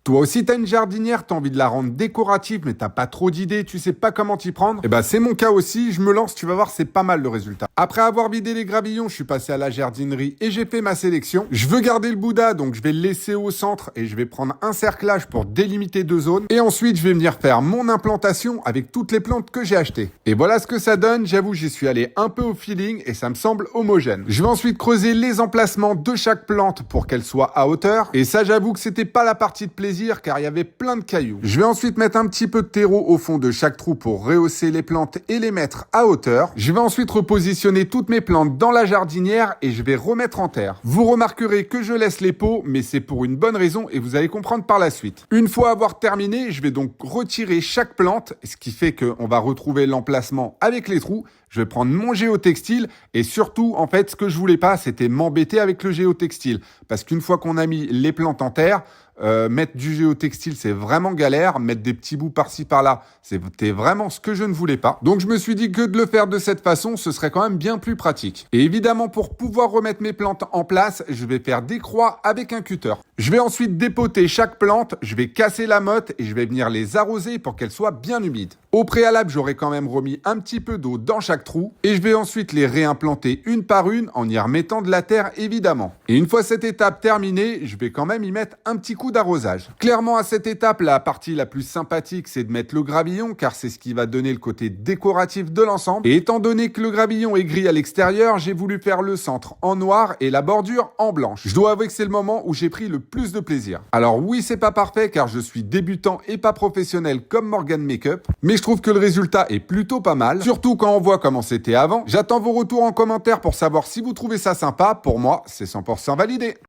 Toi aussi t'as une jardinière, t'as envie de la rendre décorative mais t'as pas trop d'idées, tu sais pas comment t'y prendre? Eh ben c'est mon cas aussi, je me lance, tu vas voir c'est pas mal le résultat. Après avoir vidé les gravillons, je suis passé à la jardinerie et j'ai fait ma sélection. Je veux garder le Bouddha donc je vais le laisser au centre et je vais prendre un cerclage pour délimiter 2 zones. Et ensuite je vais venir faire mon implantation avec toutes les plantes que j'ai achetées. Et voilà ce que ça donne, j'avoue j'y suis allé un peu au feeling et ça me semble homogène. Je vais ensuite creuser les emplacements de chaque plante pour qu'elle soit à hauteur. Et ça j'avoue que c'était pas la partie de plaisir car il y avait plein de cailloux. Je vais ensuite mettre un petit peu de terreau au fond de chaque trou pour rehausser les plantes et les mettre à hauteur. Je vais ensuite repositionner toutes mes plantes dans la jardinière et je vais remettre en terre. Vous remarquerez que je laisse les pots, mais c'est pour une bonne raison et vous allez comprendre par la suite. Une fois avoir terminé, je vais donc retirer chaque plante, ce qui fait qu'on va retrouver l'emplacement avec les trous. Je vais prendre mon géotextile et surtout, en fait, ce que je voulais pas, c'était m'embêter avec le géotextile. Parce qu'une fois qu'on a mis les plantes en terre, mettre du géotextile, c'est vraiment galère. Mettre des petits bouts par-ci, par-là, c'était vraiment ce que je ne voulais pas. Donc, je me suis dit que de le faire de cette façon, ce serait quand même bien plus pratique. Et évidemment, pour pouvoir remettre mes plantes en place, je vais faire des croix avec un cutter. Je vais ensuite dépoter chaque plante, je vais casser la motte et je vais venir les arroser pour qu'elles soient bien humides. Au préalable, j'aurais quand même remis un petit peu d'eau dans chaque trou et je vais ensuite les réimplanter une par une en y remettant de la terre évidemment. Et une fois cette étape terminée, je vais quand même y mettre un petit coup d'arrosage. Clairement à cette étape, la partie la plus sympathique, c'est de mettre le gravillon car c'est ce qui va donner le côté décoratif de l'ensemble. Et étant donné que le gravillon est gris à l'extérieur, j'ai voulu faire le centre en noir et la bordure en blanche. Je dois avouer que c'est le moment où j'ai pris le plus de plaisir. Alors oui, c'est pas parfait car je suis débutant et pas professionnel comme Morgan Makeup, mais je trouve que le résultat est plutôt pas mal, surtout quand on voit comment c'était avant. J'attends vos retours en commentaire pour savoir si vous trouvez ça sympa. Pour moi, c'est 100% validé.